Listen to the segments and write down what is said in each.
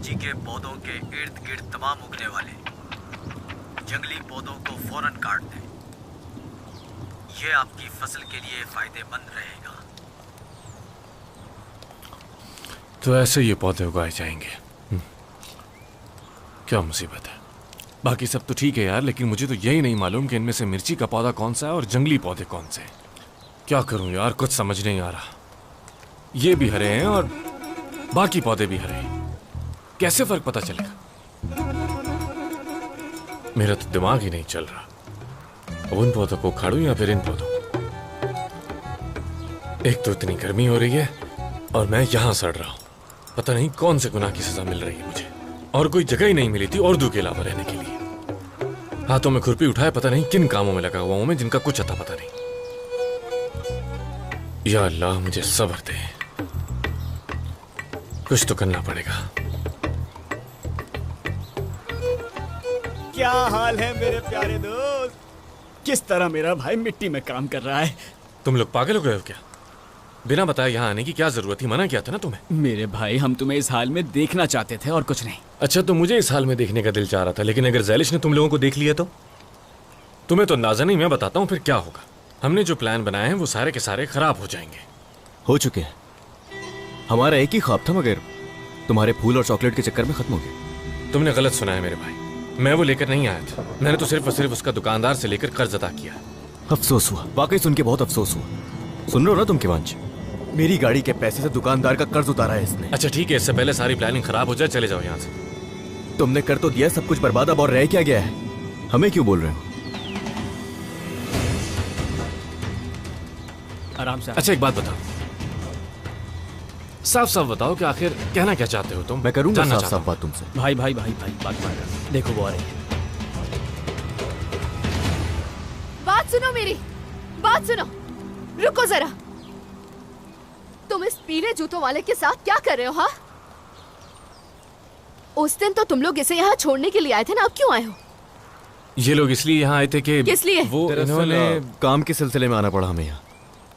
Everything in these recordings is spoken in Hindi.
मिर्ची के पौधों के इर्द गिर्द तमाम उगने वाले जंगली पौधों को फौरन काट दें। यह आपकी फसल के लिए फायदेमंद रहेगा। तो ऐसे ये पौधे उगाए जाएंगे। क्या मुसीबत है। बाकी सब तो ठीक है यार, लेकिन मुझे तो यही नहीं मालूम कि इनमें से मिर्ची का पौधा कौन सा है और जंगली पौधे कौन से हैं। क्या करूं यार, कुछ समझ नहीं आ रहा। ये भी हरे हैं और बाकी पौधे भी हरे हैं, कैसे फर्क पता चलेगा? मेरा तो दिमाग ही नहीं चल रहा। अब उन पौधों को उखाड़ूं या फिर इन पौधों को? एक तो इतनी गर्मी हो रही है और मैं यहां सड़ रहा हूं। पता नहीं कौन से गुनाह की सजा मिल रही है मुझे, और कोई जगह ही नहीं मिली थी उर्दू के अलावा रहने के लिए। हाथों में खुरपी उठाए, पता नहीं किन कामों में लगा हुआ हूं मैं जिनका कुछ अता पता नहीं। या अल्लाह मुझे सब्र दे, कुछ तो करना पड़ेगा। क्या हाल है मेरे प्यारे दोस्त? किस तरह मेरा भाई मिट्टी में काम कर रहा है। तुम लोग पागल हो गए हो क्या? बिना बताए यहाँ आने की क्या जरूरत थी? मना किया था ना तुम्हें। मेरे भाई हम तुम्हें इस हाल में देखना चाहते थे और कुछ नहीं। अच्छा, तो मुझे इस हाल में देखने का दिल चाह रहा था, लेकिन अगर ज़ैलिश ने तुम लोगों को देख लिया तो? तुम्हें तो अंदाजा नहीं, मैं बताता हूँ फिर क्या होगा। हमने जो प्लान बनाए हैं वो सारे के सारे खराब हो जाएंगे। हो चुके हैं। हमारा एक ही ख्वाब था, मगर तुम्हारे फूल और चॉकलेट के चक्कर में खत्म हो गया। तुमने गलत सुना है मेरे भाई, मैं वो लेकर नहीं आया था। मैंने तो सिर्फ और सिर्फ उसका दुकानदार से लेकर कर्ज अदा किया। अफसोस हुआ, वाकई सुन के बहुत अफसोस हुआ। सुन रहे हो ना तुम किवांश, मेरी गाड़ी के पैसे से दुकानदार का कर्ज उतारा है इसने। अच्छा ठीक है, इससे पहले सारी प्लानिंग खराब हो जाए, चले जाओ यहाँ से। तुमने कर तो दिया सब कुछ बर्बाद, अब और रह क्या गया है? हमें क्यों बोल रहे हो? आराम से। अच्छा एक बात बताओ, साफ साफ बताओ कि आखिर कहना क्या चाहते हो तुम? मैं करूंगा जानना साफ चाहता साफ बात तुमसे। भाई भाई भाई भाई बात मान रहा। देखो वो आ रही है। बात सुनो मेरी, बात सुनो। रुको जरा, तुम इस पीले जूतों वाले के साथ क्या कर रहे हो? हाँ, उस दिन तो तुम लोग इसे यहाँ छोड़ने के लिए आए थे ना, अब क्यों आए हो? ये लोग इसलिए यहाँ आए थे कि किस लिए? वो इन्होंने काम के सिलसिले में आना पड़ा हमें यहाँ।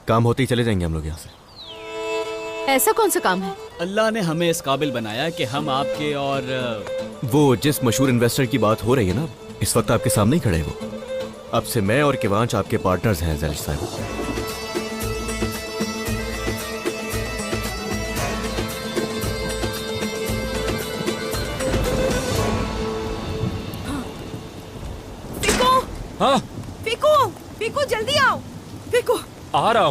काम होते ही चले जाएंगे हम लोग यहाँ से। ऐसा कौन सा काम है? अल्लाह ने हमें इस काबिल बनाया कि हम आपके और वो जिस मशहूर इन्वेस्टर की बात हो रही है ना, इस वक्त आपके सामने ही खड़े हैं वो। अब से मैं और किवांश आपके पार्टनर्स हैं ज़ैलिश साहब। हाँ फिको, फिको जल्दी आओ। फिको आ रहा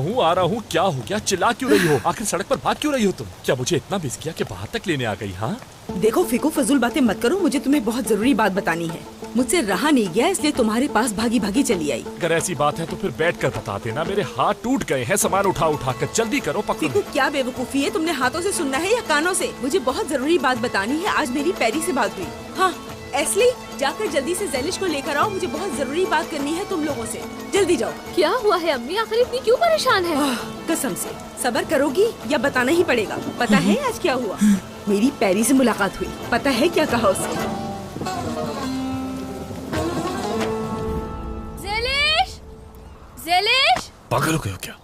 हूँ। क्या हो गया? चिल्ला क्यों रही हो? आखिर सड़क पर भाग क्यों रही हो तुम? क्या मुझे इतना मिस किया कि बाहर तक लेने आ गई? हाँ देखो फिको, फजूल बातें मत करो। मुझे तुम्हें बहुत जरूरी बात बतानी है। मुझसे रहा नहीं गया, इसलिए तुम्हारे पास भागी भागी चली आई। अगर ऐसी बात है तो फिर बैठकर बता देना। मेरे हाथ टूट गए हैं सामान उठा उठा कर। जल्दी करो, पकड़ो। फिको क्या बेवकूफी है? तुमने हाथों से सुनना है या कानों से? मुझे बहुत जरूरी बात बतानी है। आज मेरी पैरी से बात हुई। हाँ एस्ली, जाकर जल्दी से ज़ैलिश को लेकर आओ। मुझे बहुत जरूरी बात करनी है तुम लोगों से। जल्दी जाओ। क्या हुआ है अम्मी? आखिर इतनी क्यों परेशान है? कसम से सबर करोगी या बताना ही पड़ेगा? पता है आज क्या हुआ? मेरी पैरी से मुलाकात हुई। पता है क्या कहा उसने? ज़ैलिश, ज़ैलिश, पागल हो गए हो क्या?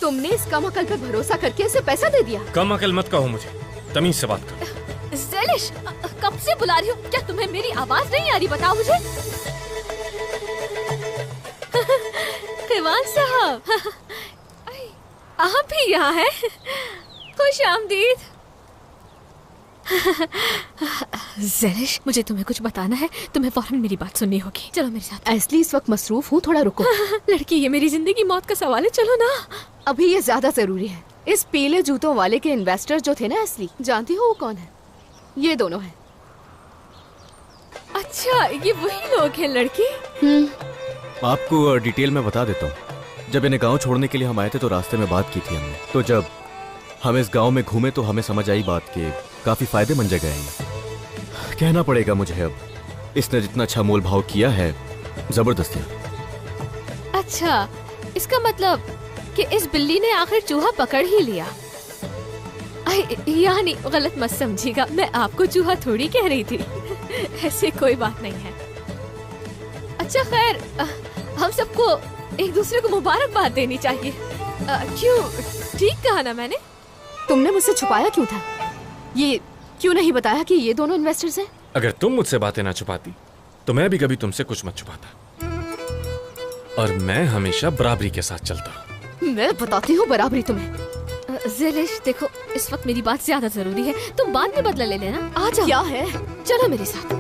तुमने इस कम अकल पे भरोसा करके इसे पैसा दे दिया? कम अकल मत कहो मुझे, तमीज से बात करो। ज़ैलिश, कब से बुला रही हूँ? क्या तुम्हें मेरी आवाज नहीं आ रही? बताओ मुझे। किवांश साहब, आप भी यहाँ हैं? खुश आमदीद। ज़ैलिश, मुझे तुम्हें कुछ बताना है। तुम्हें फौरन मेरी बात सुननी होगी। चलो मेरे साथ। एस्ली, इस वक्त मसरूफ हूँ, थोड़ा रुको। लड़की, ये मेरी जिंदगी मौत का सवाल है, चलो ना। अभी ये ज्यादा जरूरी है। इस पीले जूतों वाले के इन्वेस्टर जो थे ना एस्ली, जानती हो वो कौन है? ये दोनों हैं। अच्छा, ये वही लोग हैं लड़की? आपको डिटेल में बता देता हूँ। जब इन्हें गांव छोड़ने के लिए हम आए थे तो रास्ते में बात की थी हमने। तो जब हम इस गांव में घूमे तो हमें समझ आई बात कि काफी फायदेमंद जगह है ये। कहना पड़ेगा मुझे, अब इसने जितना अच्छा मोल भाव किया है, जबरदस्त है। अच्छा, इसका मतलब कि इस बिल्ली ने आखिर चूहा पकड़ ही लिया। यानी गलत मत समझिएगा, मैं आपको चूहा थोड़ी कह रही थी। ऐसी कोई बात नहीं है। अच्छा खैर, हम सबको एक दूसरे को मुबारकबाद देनी चाहिए। क्यों? ठीक कहा ना मैंने? तुमने मुझसे छुपाया क्यों था? ये क्यों नहीं बताया कि ये दोनों इन्वेस्टर्स हैं? अगर तुम मुझसे बातें ना छुपाती तो मैं भी कभी तुमसे कुछ मत छुपाता, और मैं हमेशा बराबरी के साथ चलता हूँ। मैं बताती हूँ बराबरी तुम्हें। ज़ेलिश देखो, इस वक्त मेरी बात ज्यादा जरूरी है, तुम बाद में बदला ले लेना। आ जाओ। क्या है? चलो मेरे साथ।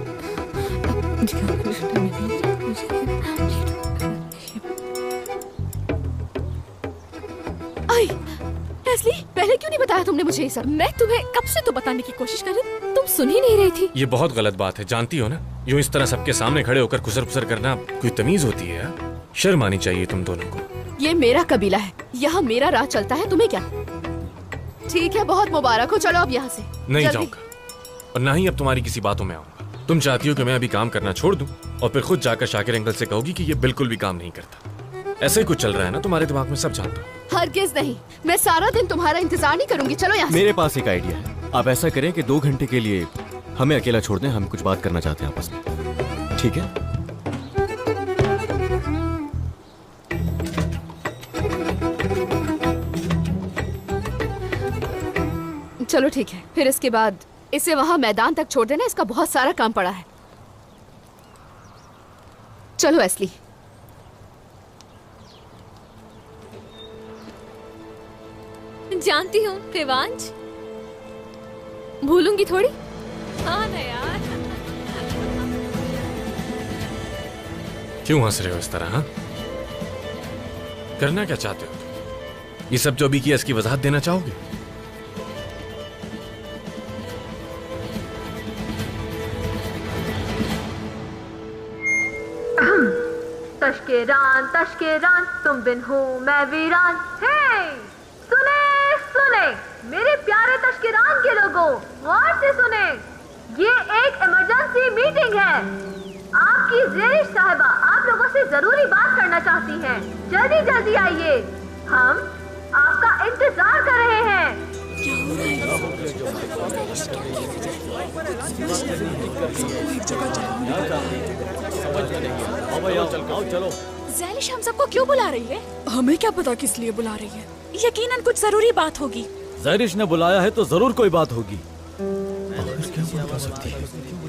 आई, एस्ली, पहले क्यों नहीं बताया तुमने मुझे ये सब? मैं तुम्हें कब से तो बताने की कोशिश कर रही, तुम सुन ही नहीं रही थी। ये बहुत गलत बात है, जानती हो ना। यूं इस तरह सबके सामने खड़े होकर खुसर फुसर करना कोई तमीज होती है? शर्म आनी चाहिए तुम दोनों को। ये मेरा कबीला है, यहाँ मेरा राज चलता है, तुम्हें क्या? ठीक है, बहुत मुबारक हो, चलो अब यहाँ से। नहीं जाऊंगा, और ना ही अब तुम्हारी किसी बातों में आऊंगा। तुम चाहती हो कि मैं अभी काम करना छोड़ दूं और फिर खुद जाकर शाकिर अंकल से कहोगी कि ये बिल्कुल भी काम नहीं करता। ऐसे ही कुछ चल रहा है ना तुम्हारे दिमाग में, सब जानता हूँ। हरगिज़ नहीं, मैं सारा दिन तुम्हारा इंतजार नहीं करूंगी, चलो यहाँ से। मेरे पास एक आइडिया है। आप ऐसा करें कि 2 घंटे के लिए हमें अकेला छोड़ दें, हम कुछ बात करना चाहते हैं आपस में, ठीक है? चलो ठीक है, फिर इसके बाद इसे वहाँ मैदान तक छोड़ देना, इसका बहुत सारा काम पड़ा है। चलो एस्ली। जानती हूँ देवांश, भूलूंगी थोड़ी। हाँ ना यार। क्यों हंस रहे हो इस तरह? हाँ, करना क्या चाहते हो? ये सब जो अभी किया इसकी वजाहत देना चाहोगे? तश्केरान तश्केरान, तुम बिन हूँ मैं वीरान। हे सुने सुने मेरे प्यारे तश्केरान के लोगों, गौर से सुने, ये एक इमरजेंसी मीटिंग है। आपकी ज़ेलिश साहिबा आप लोगों से जरूरी बात करना चाहती हैं। जल्दी जल्दी आइए, हम आपका इंतजार कर रहे हैं। चलो। ज़ेलिश हम सबको क्यों बुला रही है? हमें क्या पता किस लिए बुला रही है, यकीनन कुछ जरूरी बात होगी। ज़ेलिश ने बुलाया है तो जरूर कोई बात होगी।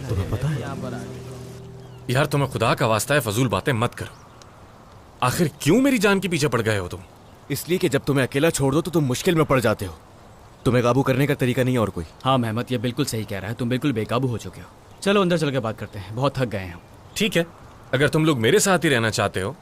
तुम्हें पता है? यार तुम्हें खुदा का वास्ता है फजूल बातें मत करो। आखिर क्यों मेरी जान के पीछे पड़ गए हो तुम? इसलिए कि जब तुम्हें अकेला छोड़ दो तो तुम मुश्किल में पड़ जाते हो। तुम्हें काबू करने का तरीका नहीं और कोई। हाँ मेहमत, ये बिल्कुल सही कह रहा है, तुम बिल्कुल बेकाबू हो चुके हो। चलो अंदर चल के बात करते हैं, बहुत थक गए हैं हम। ठीक है, अगर तुम लोग मेरे साथ ही रहना चाहते हो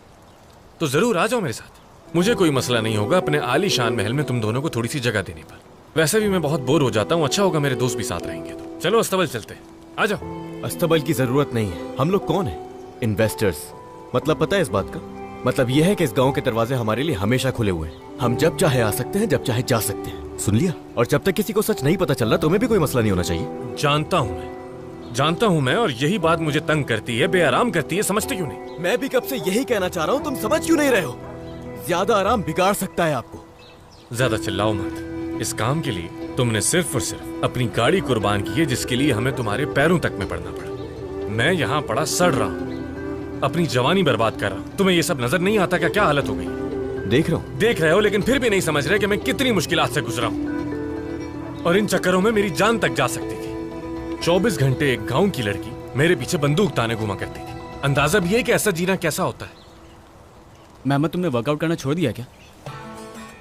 तो जरूर आ जाओ मेरे साथ। मुझे कोई मसला नहीं होगा अपने आलीशान महल में तुम दोनों को थोड़ी सी जगह देने पर। वैसे भी मैं बहुत बोर हो जाता हूँ, अच्छा होगा मेरे दोस्त भी साथ रहेंगे तो। चलो अस्तबल चलते हैं, आ जाओ। अस्तबल की जरूरत नहीं है। हम लोग कौन है? इन्वेस्टर्स। मतलब पता है इस बात का? मतलब यह है कि इस गांव के दरवाजे हमारे लिए हमेशा खुले हुए हैं। हम जब चाहे आ सकते हैं, जब चाहे जा सकते हैं। सुन लिया? और जब तक किसी को सच नहीं पता चल रहा तुम्हें भी कोई मसला नहीं होना चाहिए। जानता हूँ मैं, और यही बात मुझे तंग करती है, बेआराम करती है, समझते क्यों नहीं? मैं भी कब से यही कहना चाह रहा हूँ, तुम समझ क्यों नहीं रहे हो? ज्यादा आराम बिगाड़ सकता है आपको। ज्यादा चिल्लाओ मत। इस काम के लिए तुमने सिर्फ और सिर्फ अपनी गाड़ी कुर्बान की है, जिसके लिए हमें तुम्हारे पैरों तक में पड़ना पड़ा। मैं यहाँ पड़ा सड़ रहा हूँ, अपनी जवानी बर्बाद कर रहा हूँ। तुम्हें ये सब नजर नहीं आता क्या हालत हो गई? देख रहे हो, लेकिन फिर भी नहीं समझ रहे कि मैं कितनी मुश्किलात से गुजरा हूँ, और इन चक्करों में मेरी जान तक जा सकती थी। 24 घंटे एक गांव की लड़की मेरे पीछे बंदूक ताने घुमा करती थी। अंदाजा भी है कि ऐसा जीना कैसा होता है। मेहमत, तुमने वर्कआउट करना छोड़ दिया क्या?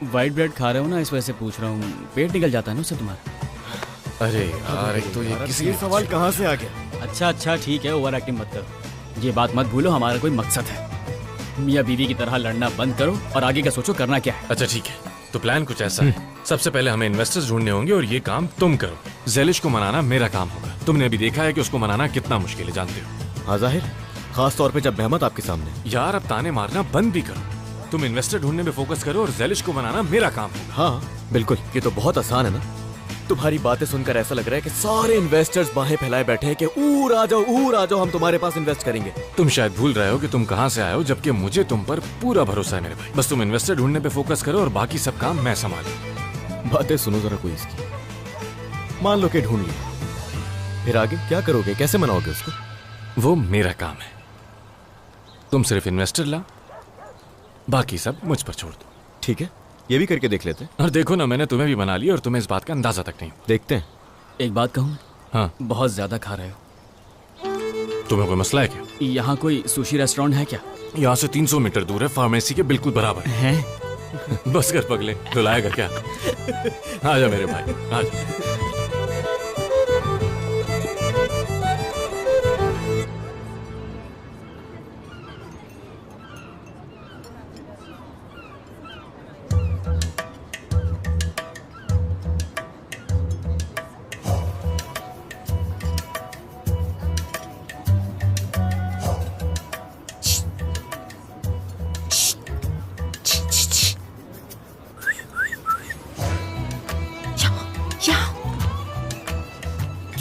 वाइट ब्रेड खा रहे हो ना, इस वजह से पूछ रहा हूँ। पेट निकल जाता है ना उससे तुम्हारा। अरे यार, एक तो ये किसी सवाल कहाँ से आ गया? अच्छा ठीक है, ओवर एक्टिंग मत करो। ये बात मत भूलो, हमारा कोई मकसद है। मियाँ बीवी की तरह लड़ना बंद करो और आगे का सोचो करना क्या है। अच्छा ठीक है, तो प्लान कुछ ऐसा है। सबसे पहले हमें इन्वेस्टर्स ढूंढने होंगे और ये काम तुम करो। ज़ेलिश को मनाना मेरा काम होगा। तुमने अभी देखा है कि उसको मनाना कितना मुश्किल है, जानते हो। हाँ जाहिर, खास तौर पे जब मेहमत आपके सामने। यार अब ताने मारना बंद भी करो। तुम इन्वेस्टर ढूंढने में फोकस करो और ज़ेलिश को मनाना मेरा काम होगा। हाँ बिल्कुल, ये तो बहुत आसान है ना। तुम्हारी बातें सुनकर ऐसा लग रहा है कि सारे इन्वेस्टर्स बाहें फैलाए बैठे हैं कि ऊर आ जाओ, हम तुम्हारे पास इन्वेस्ट करेंगे। तुम शायद भूल रहे हो कि तुम कहाँ से आए हो, जबकि मुझे तुम पर पूरा भरोसा है मेरे भाई। बस तुम इन्वेस्टर ढूंढने पे फोकस करो और बाकी सब काम मैं संभालूं। बातें सुनो जरा कोई इसकी। मान लो कि ढूंढ लिया, फिर आगे क्या करोगे? कैसे मनाओगे उसको? वो मेरा काम है। तुम सिर्फ इन्वेस्टर ला, बाकी सब मुझ पर छोड़ दो। ठीक है, ये भी करके देख लेते हैं। और देखो ना, मैंने तुम्हें भी बना लिया और तुम्हें इस बात का अंदाजा तक नहीं। देखते हैं। एक बात कहूँ? हाँ। बहुत ज्यादा खा रहे हो। तुम्हें कोई मसला है क्या? यहाँ कोई सुशी रेस्टोरेंट है क्या? यहाँ से 300 मीटर दूर है, फार्मेसी के बिल्कुल बराबर है। बस कर पगले, रुलाएगा क्या? आजा मेरे भाई, आजा।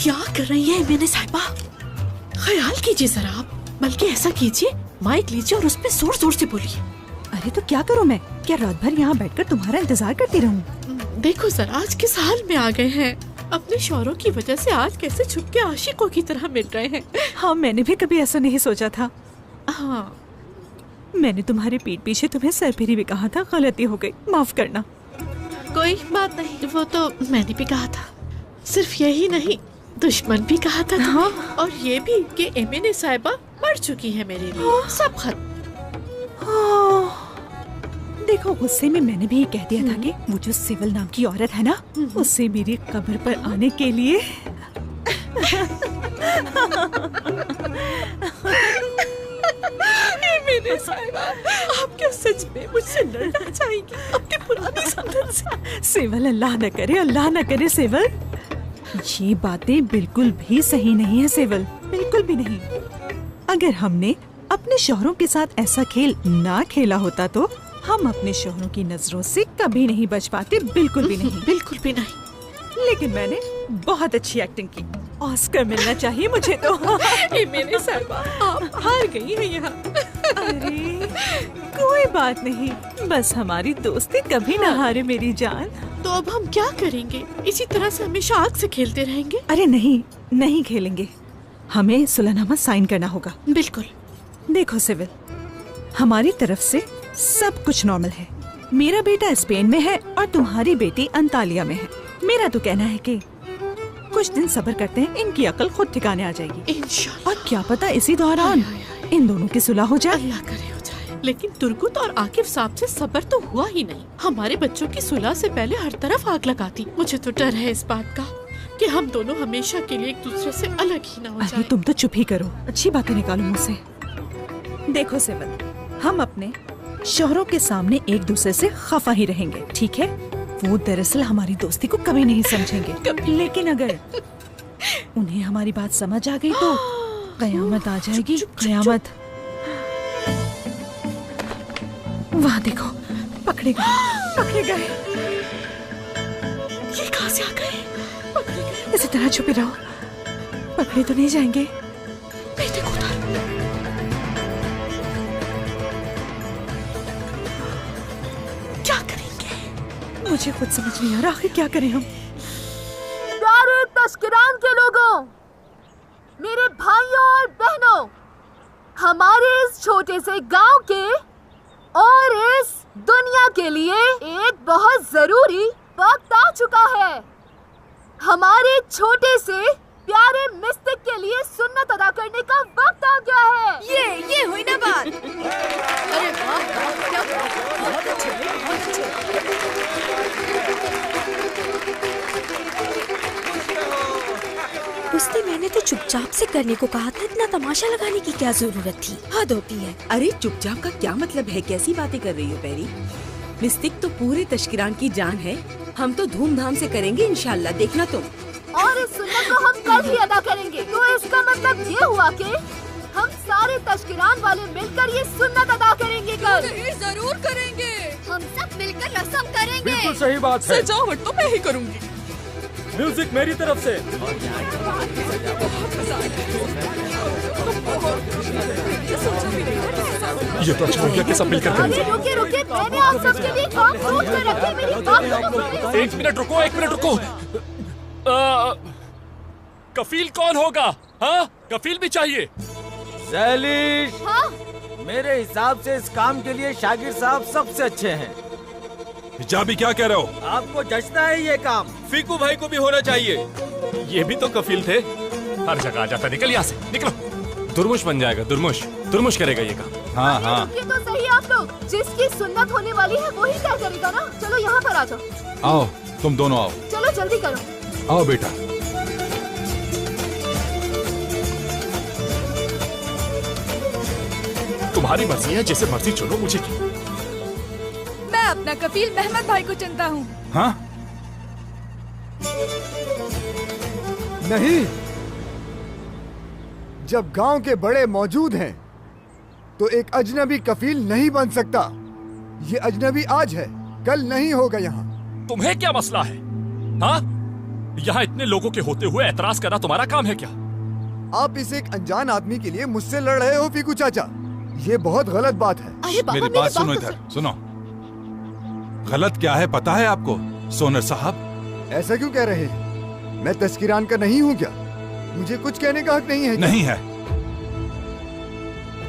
क्या कर रही है मैंने साहिबा? ख्याल कीजिए जरा आप, बल्कि ऐसा कीजिए माइक लीजिए और उस पे जोर जोर से बोलिए। अरे तो क्या करूं मैं? क्या रात भर यहाँ बैठकर तुम्हारा इंतजार करती रहूं? देखो जरा आज किस हाल में आ गए हैं। अपने शौहरों की वजह से आज कैसे छुप के आशिकों की तरह मिल रहे हैं। हाँ, मैंने भी कभी ऐसा नहीं सोचा था। हाँ, मैंने तुम्हारे पीठ पीछे तुम्हें सरफिरी भी कहा था, गलती हो गई, माफ करना। कोई बात नहीं, वो तो मैंने भी कहा था। सिर्फ यही नहीं, दुश्मन भी कहा था तुम्हें। हाँ। और ये भी कि एमएनए साहिबा मर चुकी है मेरे लिए। हाँ। सब खत्म। हाँ। देखो गुस्से में मैंने भी ये कह दिया था कि वो जो सिविल नाम की औरत है ना, उससे मेरी कब्र पर आने के लिए एमएनए साहिबा, आप क्या सच में मुझसे लड़ना चाहेंगी अपने पुराने संगत से? सिविल, अल्लाह न करे, अल्लाह न करे सिविल। ये बातें बिल्कुल भी सही नहीं है सेवल, बिल्कुल भी नहीं। अगर हमने अपने शौहरों के साथ ऐसा खेल ना खेला होता तो हम अपने शौहरों की नजरों से कभी नहीं बच पाते, बिल्कुल भी नहीं। बिल्कुल भी नहीं। लेकिन मैंने बहुत अच्छी एक्टिंग की, ऑस्कर मिलना चाहिए मुझे तो। मेरे साहिबा, आप हार गई हैं यहाँ। अरे कोई बात नहीं, बस हमारी दोस्ती कभी ना हारे मेरी जान। तो अब हम क्या करेंगे? इसी तरह से हमेशा आग से खेलते रहेंगे? अरे नहीं, नहीं खेलेंगे। हमें सुलहनामा साइन करना होगा। बिल्कुल। देखो सिविल, हमारी तरफ से सब कुछ नॉर्मल है। मेरा बेटा स्पेन में है और तुम्हारी बेटी अंतालिया में है। मेरा तो कहना है कि कुछ दिन सब्र करते हैं, इनकी अकल खुद ठिकाने आ जाएगी इंशाल्लाह। और क्या पता इसी दौरान इन दोनों की सुलह हो जाए। अल्लाह करे हो जाए। लेकिन तुर्गुत और आकिफ साहब से सब्र तो हुआ ही नहीं। हमारे बच्चों की सुलह से पहले हर तरफ आग लगाती। मुझे तो डर है इस बात का कि हम दोनों हमेशा के लिए एक दूसरे से अलग ही ना हो जाए। अरे तुम तो चुप ही करो, अच्छी बातें निकालो मुझसे। देखो सिविल, हम अपने शौहरों के सामने एक दूसरे से खफा ही रहेंगे, ठीक है? वो दरअसल हमारी दोस्ती को कभी नहीं समझेंगे, लेकिन अगर उन्हें हमारी बात समझ आ गई तो कयामत आ जाएगी। कयामत। वहाँ देखो, पकड़े गए, पकड़े गए। ये कहाँ से आ गए? पकड़े गए। इसी तरह छुपे रहो, पकड़े तो नहीं जाएंगे। बेटे को उतार। क्या करेंगे? मुझे खुद समझ नहीं आ रहा, आखिर क्या करें हम? प्यारे तश्किरान के लोगों, मेरे भाइयों और बहनों, हमारे इस छोटे से गांव के और इस दुनिया के लिए एक बहुत जरूरी वक्त आ चुका है। हमारे छोटे से प्यारे मिस्टिक के लिए सुन्नत अदा करने का वक्त आ गया है। ये हुई ना बात। अरे वाह, क्या बहुत अच्छे, बहुत अच्छे। उसने मैंने तो चुपचाप से करने को कहा था, इतना तमाशा लगाने की क्या जरूरत थी? हद होती है। अरे चुपचाप का क्या मतलब है? कैसी बातें कर रही हो पेरी? मिस्टिक तो पूरे तश्किरान की जान है। हम तो धूमधाम से करेंगे इंशाल्लाह, देखना तुम। और इस सुन्नत को हम कल ही अदा करेंगे। तो इसका मतलब ये हुआ कि हम सारे तश्किरान वाले मिलकर ये सुन्नत अदा करेंगे कल। जरूर करेंगे। हम सब मिलकर रस्म करेंगे। बिल्कुल सही बात है। सजावट तो मैं ही करूंगी। म्यूजिक मेरी तरफ से। ये तो अच्छा हो गया कि सब मिलकर करेंगे। अरे रुके रुके, मैंने आप सबके लिए काम सोच कर रखी, मेरी बात तो सुनिए। एक मिनट रुको, एक मिनट रुको। कफील कौन होगा? हाँ, कफील भी चाहिए। सैलिश, हाँ? मेरे हिसाब से इस काम के लिए शागिर साहब सबसे अच्छे हैं। हिजाबी क्या कह रहे हो? आपको जचता है ये काम? फीकू भाई को भी होना चाहिए। ये भी तो कफील थे। हर जगह आ जाता, निकल यहाँ से, निकलो। दुर्मुश बन जाएगा, दुर्मुश करेगा ये काम। हाँ हाँ, ये तो सही है आप लोग। जिसकी सुन्नत होने वाली है वही तय करेगा ना। चलो यहाँ पर आ जाओ। आओ, तुम दोनों आओ। चलो जल्दी करो। आओ बेटा। तुम्हारी मर्जी है, जैसे मर्जी चलो, मुझे क्या। मैं अपना कफील मेहमद भाई को चुनता हूँ। हाँ? नहीं, जब गांव के बड़े मौजूद हैं तो एक अजनबी कफील नहीं बन सकता। ये अजनबी आज है, कल नहीं होगा यहाँ। तुम्हें क्या मसला है? हाँ? यहाँ इतने लोगों के होते हुए एतराज करना तुम्हारा काम है क्या? आप इस एक अनजान आदमी के लिए मुझसे लड़ रहे हो फीकू चाचा। ये बहुत गलत बात है। मेरी बात सुनो, इधर सुनो। गलत क्या है पता है आपको सोनर साहब? ऐसा क्यों कह रहे हैं? मैं तस्किरान का नहीं हूँ क्या? मुझे कुछ कहने का हक नहीं है क्या? नहीं है।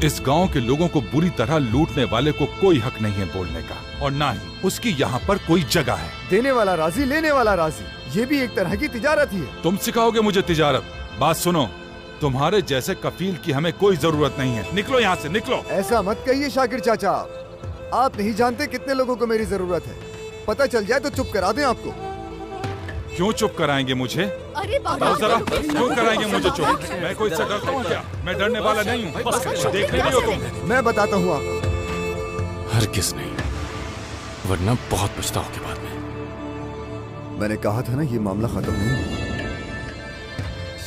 इस गांव के लोगों को बुरी तरह लूटने वाले को कोई हक नहीं है बोलने का, और ना ही उसकी यहाँ पर कोई जगह है। देने वाला राजी, लेने वाला राजी, ये भी एक तरह की तिजारत ही है। तुम सिखाओगे मुझे तिजारत? बात सुनो, तुम्हारे जैसे कफील की हमें कोई जरूरत नहीं है। निकलो यहाँ से, निकलो। ऐसा मत कहिए शाकिर चाचा। आप नहीं जानते कितने लोगों को मेरी जरूरत है। पता चल जाए तो चुप करा दें आपको। क्यों चुप कराएंगे मुझे? अरे बाबा, जरा क्यों कराएंगे मुझे चुप? मैं कोई सा डरता हूँ क्या? मैं डरने वाला नहीं हूँ। बस देखने भी हो तुम। मैं बताता हूँ आपको। हरगिज़ नहीं, वरना बहुत पछताओगे बाद में। मैंने कहा था ना ये मामला खत्म नहीं।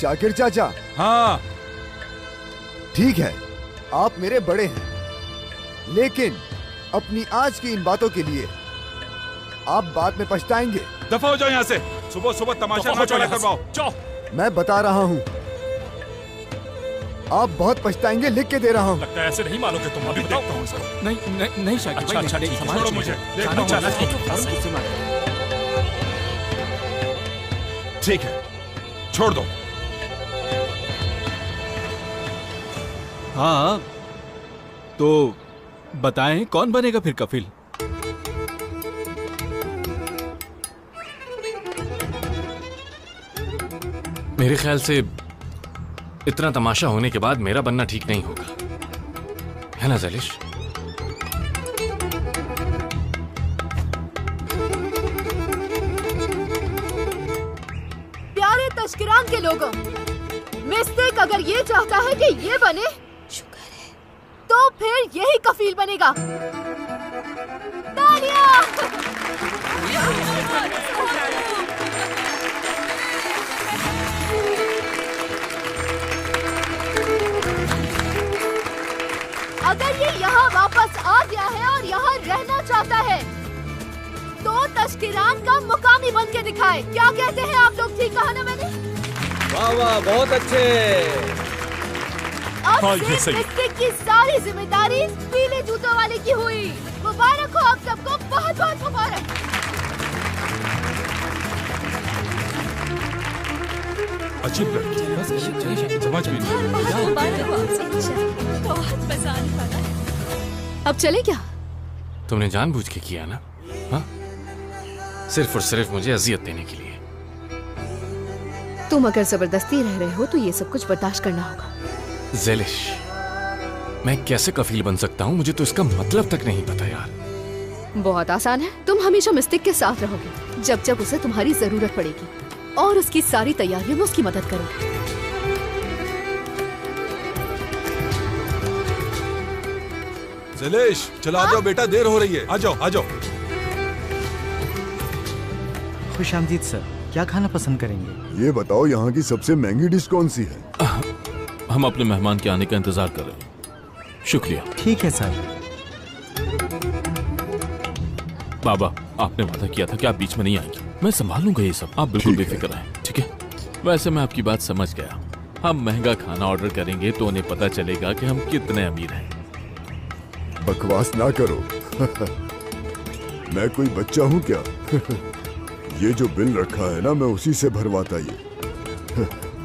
शाकिर चाचा। हाँ ठीक है, आप मेरे बड़े हैं, लेकिन अपनी आज की इन बातों के लिए आप बाद में पछताएंगे। दफा हो जाओ यहाँ से। सुबह सुबह तमाशा ना चला करवाओ। जाओ। मैं बता रहा हूँ, आप बहुत पछताएंगे, लिख के दे रहा हूँ। लगता है ऐसे नहीं मानोगे तुम। अभी देखता हूँ इसको। नहीं शाकिर भाई, अच्छा, नहीं, ठीक है, छोड़ो मुझे। ठीक है, छोड़ दो। हाँ, तो बताएं कौन बनेगा फिर कफील? मेरे ख्याल से इतना तमाशा होने के बाद मेरा बनना ठीक नहीं होगा, है ना ज़ैलिश? प्यारे तस्किरान के लोगों, मिस्टेक अगर ये चाहता है कि ये बने, तो फिर यही कफील बनेगा। तालियां! अगर ये यहाँ वापस आ गया है और यहाँ रहना चाहता है, तो तस्किरान का मुकामी बन के दिखाए। क्या कहते हैं आप लोग? ठीक कहा ना मैंने? वाह वाह, बहुत अच्छे। अब से मिस्टेक की सारी जिम्मेदारी पीले जूतों वाले की हुई। मुबारक हो आप सबको, बहुत बहुत मुबारक। अजीब लड़की, समझ में नहीं। बहुत मजा आने वाला है। अब चले क्या? तुमने जानबूझ के किया ना? हाँ, सिर्फ और सिर्फ मुझे अजियत देने के लिए। तुम अगर जबरदस्ती रह रहे हो तो ये सब कुछ बर्दाश्त करना होगा। ज़ैलिश, मैं कैसे कफील बन सकता हूँ? मुझे तो इसका मतलब तक नहीं पता यार। बहुत आसान है, तुम हमेशा मिस्टिक के साथ रहोगे जब जब उसे तुम्हारी जरूरत पड़ेगी, और उसकी सारी तैयारियों में उसकी मदद करोगे। ज़ैलिश, चलो आ जाओ बेटा, देर हो रही है। आ जाओ, आ जाओ। खुशामदीद सर, क्या खाना पसंद करेंगे? ये बताओ, यहाँ की सबसे महंगी डिश कौन सी है? हम अपने मेहमान के आने का इंतजार कर रहे हैं। शुक्रिया। ठीक है सर। बाबा, आपने वादा किया था कि आप बीच में नहीं आएंगे। मैं संभाल लूंगा ये सब, आप बिल्कुल बेफिक्र रहें, ठीक है? वैसे मैं आपकी बात समझ गया। हम महंगा खाना ऑर्डर करेंगे तो उन्हें पता चलेगा कि हम कितने अमीर हैं। बकवास ना करो। मैं कोई बच्चा हूँ क्या? ये जो बिल रखा है ना, मैं उसी से भरवाता। ये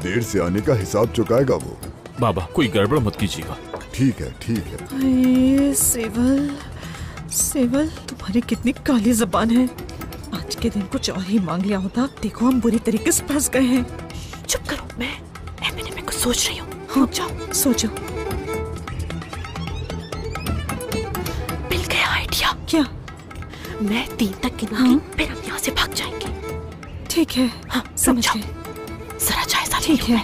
देर से आने का हिसाब चुकाएगा वो। बाबा, कोई गड़बड़ मत कीजिएगा। ठीक है, ठीक है। सेवल, सेवल, तुम्हारी कितनी काली जबान है। आज के दिन कुछ और ही मांग लिया होता। देखो हम बुरी तरीके से फंस गए हैं। मैं कुछ सोच रही हूँ। हाँ जाओ सोचो। मिल गया आइडिया। क्या? मैं 3 तक गिनूंगी, फिर हम यहाँ से भाग जाएंगे। ठीक है। हाँ समझ गए। जरा चाय साथ ठीक है।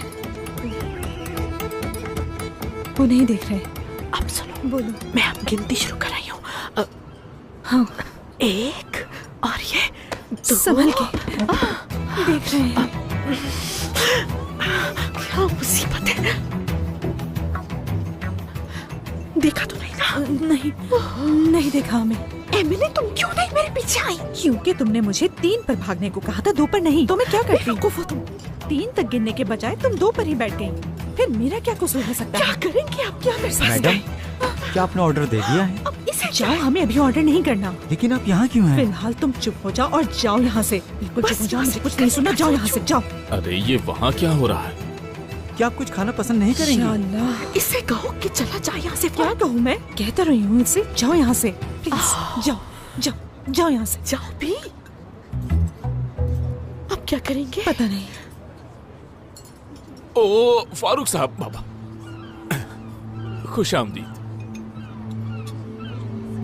वो नहीं देख रहे। अब सुनो, बोलो। मैं अब गिनती शुरू कर रही हूँ। हाँ 1 और ये 2। संभल के देख रहे हैं। क्या मुसीबत है। देखा तो नहीं ना? नहीं देखा हमें। एमिली तुम क्यों नहीं मेरे पीछे आई? क्योंकि तुमने मुझे 3 पर भागने को कहा था, 2 पर नहीं। तो मैं क्या करती? वो तुम 3 तक गिनने के बजाय तुम 2 पर ही बैठ गई। फिर मेरा क्या कसूर हो सकता है? क्या करेंगे आप? क्या मेरे साथ? मैडम, क्या आपने ऑर्डर दे दिया है? अब इसे जाओ, हमें अभी ऑर्डर नहीं करना। लेकिन आप यहाँ क्यों हैं? फिलहाल तुम चुप हो जाओ और जाओ यहाँ से। बिल्कुल चुप हो जाओ, मुझे कुछ नहीं सुनना। जाओ यहाँ से, जाओ। अरे ये वहाँ क्या हो रहा है? क्या आप कुछ खाना पसंद नहीं करेंगे? अल्लाह, इसे कहो कि चला जाए यहाँ से। क्या कहूँ मैं? कहता रही हूँ इससे, जाओ यहाँ से प्लीज। जाओ जाओ जाओ यहाँ से। जाओ भी। अब क्या करेंगे? पता नहीं। ओ फारूक साहब, बाबा खुशामदीद।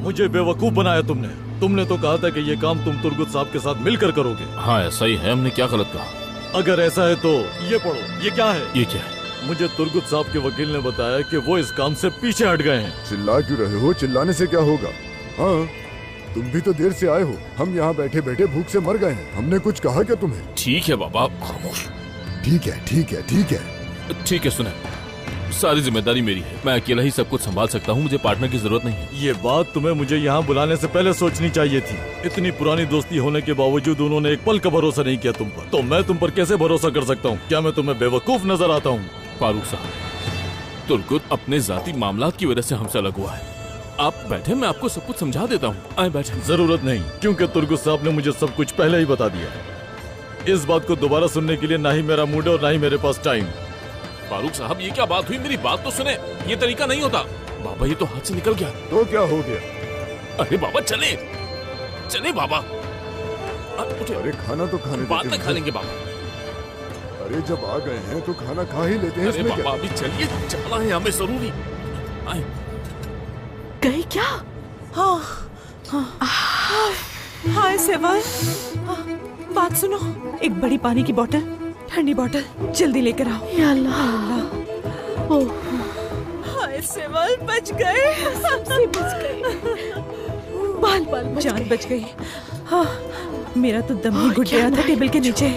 मुझे बेवकूफ बनाया तुमने। तुमने तो कहा था कि ये काम तुम तुर्गुत साहब के साथ मिलकर करोगे। हाँ ऐसा ही है, हमने क्या गलत कहा? अगर ऐसा है तो ये पढ़ो। ये क्या है? ये क्या है? मुझे तुर्गुत साहब के वकील ने बताया कि वो इस काम से पीछे हट गए हैं। चिल्ला क्यों रहे हो? चिल्लाने से क्या होगा? हाँ तुम भी तो देर से आए हो। हम यहाँ बैठे बैठे भूख से मर गए हैं। हमने कुछ कहा क्या तुम्हें? ठीक है बाबा, खामोश। ठीक है ठीक है ठीक है ठीक है, सुने, सारी जिम्मेदारी मेरी है। मैं अकेला ही सब कुछ संभाल सकता हूँ, मुझे पार्टनर की जरूरत नहीं है। ये बात तुम्हें मुझे यहाँ बुलाने से पहले सोचनी चाहिए थी। इतनी पुरानी दोस्ती होने के बावजूद उन्होंने एक पल का भरोसा नहीं किया तुम पर। तो मैं तुम पर कैसे भरोसा कर सकता हूँ? क्या मैं तुम्हें बेवकूफ नजर आता हूँ? फारूक साहब, तुर्गुत अपने जाती मामलात की वजह से हमसे अलग हुआ है। आप बैठे, मैं आपको सब कुछ समझा देता हूँ। आए बैठे। जरूरत नहीं, क्योंकि तुर्गुत साहब ने मुझे सब कुछ पहले ही बता दिया है। इस बात को दोबारा सुनने के लिए ना ही मेरा मूड है और ना ही मेरे पास टाइम। फारूक साहब, ये क्या बात हुई? मेरी बात तो सुने। ये तरीका नहीं होता। बाबा ये तो हाथ से निकल गया। तो क्या हो गया? अरे बाबा चले चले बाबा। अरे खाना तो खाने बाद में खा लेंगे बाबा। अरे जब आ गए हैं तो खाना खा ही लेते हैं। अरे बाबा अभी चलिए, चलना है हमें जरूरी। आए। गए क्या? हाँ हाय सेवाल, बात सुनो। एक बड़ी पानी की बोतल, ठंडी बोतल जल्दी लेकर आओ। या अल्लाह। ओह हाय सेवाल, बच गए। सबसे बच गए। बाल जान बच गई। हाँ मेरा तो दम ही घुट गया था टेबल के नीचे।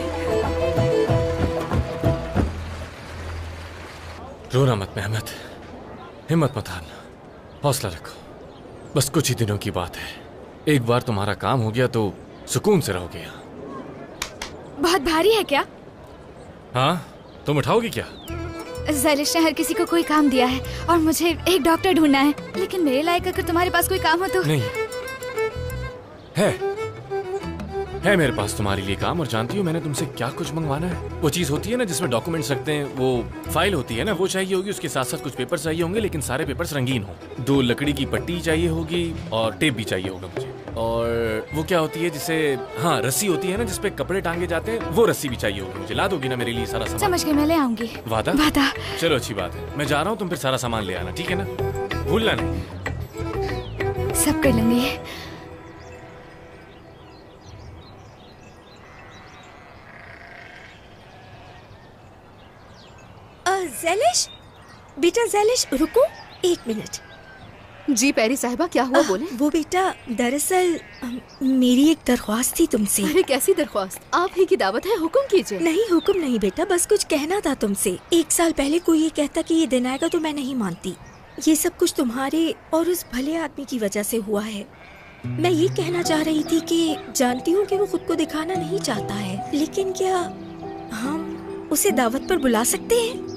रोना मत मेहमत, हिम्मत मत हारना, हौसला रखो। बस कुछ ही दिनों की बात है। एक बार तुम्हारा काम हो गया तो सुकून से रहोगे यहाँ। बहुत भारी है क्या? हाँ, तुम उठाओगी क्या? ज़ैलिश ने हर किसी को कोई काम दिया है और मुझे एक डॉक्टर ढूंढना है। लेकिन मेरे लायक अगर तुम्हारे पास कोई काम हो तो। नहीं है मेरे पास तुम्हारे लिए काम। और जानती हो मैंने तुमसे क्या कुछ मंगवाना है? वो चीज होती है ना जिसमें डॉक्यूमेंट्स रखते हैं, वो फाइल होती है ना, वो चाहिए होगी। उसके साथ साथ कुछ पेपर चाहिए होंगे, लेकिन सारे पेपर्स रंगीन हो। 2 लकड़ी की पट्टी चाहिए होगी और टेप भी चाहिए होगा मुझे। और वो क्या होती है जिसे, हाँ रस्सी होती है ना जिसपे कपड़े टांगे जाते हैं, वो रस्सी भी चाहिए होगी मुझे। ला दोगी ना मेरे लिए सारा सामान? समझ गई, मैं ले आऊंगी। वादा? वादा। चलो अच्छी बात है, मैं जा रहा हूँ, तुम फिर सारा सामान ले आना, ठीक है ना? भूलना नहीं। सब कर लेंगे। ज़ैलिश, बेटा ज़ैलिश रुको 1 मिनट। जी पैरी साहिबा, क्या हुआ? बोले। वो बेटा दरअसल मेरी एक दरख्वास्त थी तुमसे। अरे कैसी दरख्वास्त? आप ही की दावत है, हुक्म कीजिए। नहीं हुक्म नहीं बेटा, बस कुछ कहना था तुमसे। 1 साल पहले कोई ये कहता कि ये दिन आएगा तो मैं नहीं मानती। ये सब कुछ तुम्हारे और उस भले आदमी की वजह से हुआ है। मैं ये कहना चाह रही थी कि जानती हूँ कि वो खुद को दिखाना नहीं चाहता है, लेकिन क्या हम उसे दावत पर बुला सकते हैं?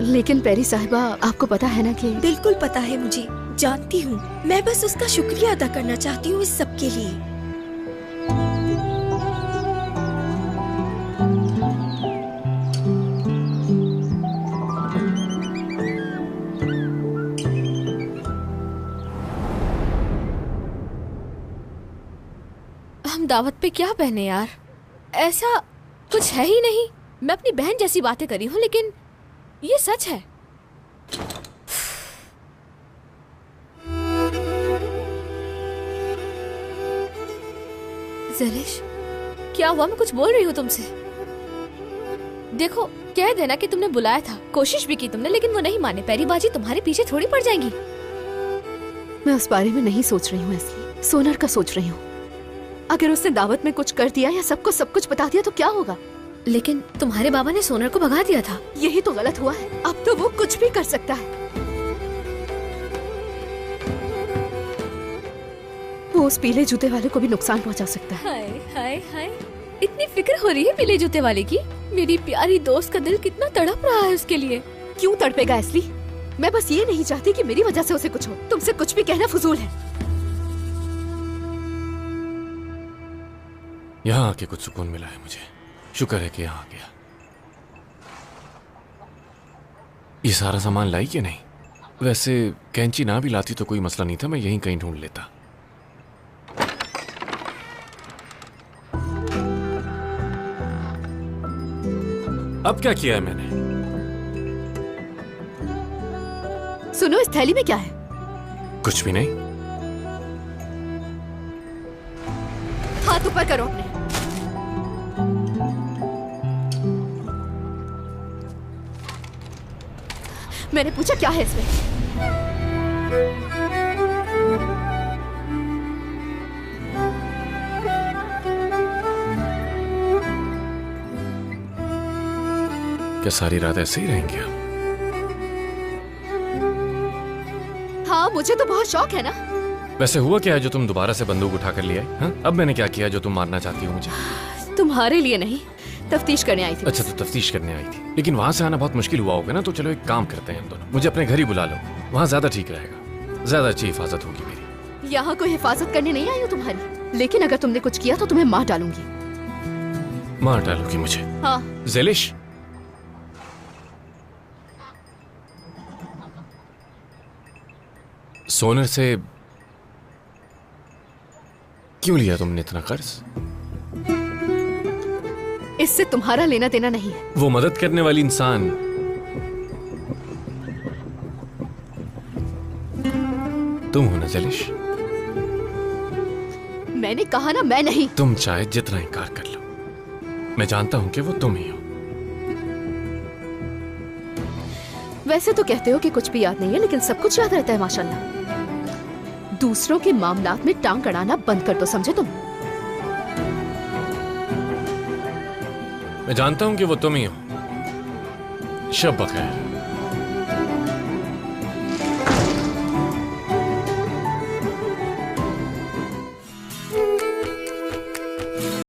लेकिन पैरी साहिबा, आपको पता है ना कि। बिल्कुल पता है मुझे, जानती हूँ। मैं बस उसका शुक्रिया अदा करना चाहती हूँ इस सब के लिए। हम दावत पे क्या पहने यार? ऐसा कुछ है ही नहीं। मैं अपनी बहन जैसी बातें करी हूँ, लेकिन ये सच है। ज़लिश, क्या हुआ? मैं कुछ बोल रही हूँ तुमसे। देखो, कह देना कि तुमने बुलाया था, कोशिश भी की तुमने, लेकिन वो नहीं माने। पैरीबाजी तुम्हारे पीछे थोड़ी पड़ जाएंगी। मैं उस बारे में नहीं सोच रही हूँ असली, सोनर का सोच रही हूँ। अगर उसने दावत में कुछ कर दिया या सबको सब कुछ बता दिया तो क्या होगा? लेकिन तुम्हारे बाबा ने सोनर को भगा दिया था। यही तो गलत हुआ है। अब तो वो कुछ भी कर सकता है। वो उस पीले जूते वाले को भी नुकसान पहुंचा सकता है। हाय हाय हाय, इतनी फिक्र हो रही है पीले जूते वाले की। मेरी प्यारी दोस्त का दिल कितना तड़प रहा है उसके लिए। क्यों तड़पेगा असली? मैं बस ये नहीं चाहती कि मेरी वजह से उसे कुछ हो। तुमसे कुछ भी कहना फजूल है। यहाँ आके कुछ सुकून मिला है मुझे। शुक्र है कि यहाँ आ गया। ये सारा सामान लाई कि नहीं? वैसे कैंची ना भी लाती तो कोई मसला नहीं था, मैं यहीं कहीं ढूंढ लेता। अब क्या किया है मैंने? सुनो, इस थैली में क्या है? कुछ भी नहीं। हाथ ऊपर करो अपने। मैंने पूछा क्या है इसमें? क्या सारी रात ऐसे ही रहेंगे हम? हाँ, मुझे तो बहुत शौक है ना। वैसे हुआ क्या है जो तुम दोबारा से बंदूक उठा कर लिया? हाँ? अब मैंने क्या किया जो तुम मारना चाहती हो मुझे? तुम्हारे लिए नहीं, तफ्तीश करने आई थी। अच्छा, तो तफ्तीश करने आई थी, लेकिन वहां से आना बहुत मुश्किल हुआ होगा ना। तो चलो एक काम करते हैं हम दोनों, मुझे अपने घर ही बुला लो, वहां ज्यादा ठीक रहेगा, ज्यादा अच्छी हिफाजत होगी मेरी। यहाँ कोई हिफाजत करने नहीं आई हूँ तुम्हारी, लेकिन अगर तुमने कुछ किया तो तुम्हें मार डालूंगी। मार डालोगी मुझे? हाँ। ज़लिश, सोनर से क्यों लिया तुमने इतना कर्ज? इससे तुम्हारा लेना देना नहीं है। वो मदद करने वाली इंसान तुम हो ना ज़लिश? मैंने कहा ना मैं नहीं। तुम चाहे जितना इनकार कर लो, मैं जानता हूं कि वो तुम ही हो। वैसे तो कहते हो कि कुछ भी याद नहीं है, लेकिन सब कुछ याद रहता है माशाल्लाह। दूसरों के मामलात में टांग अड़ाना बंद कर दो, समझे तुम? मैं जानता हूं कि वो तुम ही हो। शब बखैर।